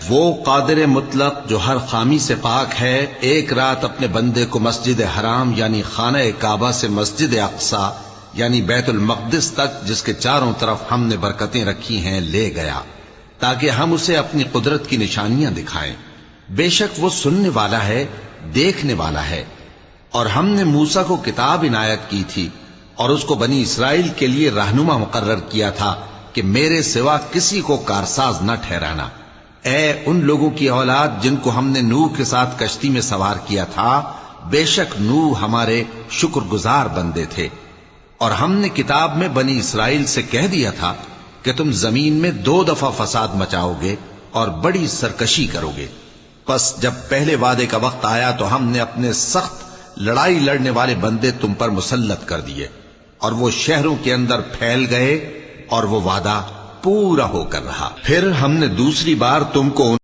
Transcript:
وہ قادر مطلق جو ہر خامی سے پاک ہے ایک رات اپنے بندے کو مسجد حرام یعنی خانہ کعبہ سے مسجد اقصی یعنی بیت المقدس تک جس کے چاروں طرف ہم نے برکتیں رکھی ہیں لے گیا تاکہ ہم اسے اپنی قدرت کی نشانیاں دکھائیں۔ بے شک وہ سننے والا ہے، دیکھنے والا ہے۔ اور ہم نے موسیٰ کو کتاب عنایت کی تھی اور اس کو بنی اسرائیل کے لیے رہنما مقرر کیا تھا کہ میرے سوا کسی کو کارساز نہ ٹھہرانا۔ اے ان لوگوں کی اولاد جن کو ہم نے نوح کے ساتھ کشتی میں سوار کیا تھا، بے شک نوح ہمارے شکر گزار بندے تھے۔ اور ہم نے کتاب میں بنی اسرائیل سے کہہ دیا تھا کہ تم زمین میں 2 دفعہ فساد مچاؤ گے اور بڑی سرکشی کرو گے۔ پس جب پہلے وعدے کا وقت آیا تو ہم نے اپنے سخت لڑائی لڑنے والے بندے تم پر مسلط کر دیے اور وہ شہروں کے اندر پھیل گئے اور وہ وعدہ پورا ہو کر رہا۔ پھر ہم نے دوسری بار تم کو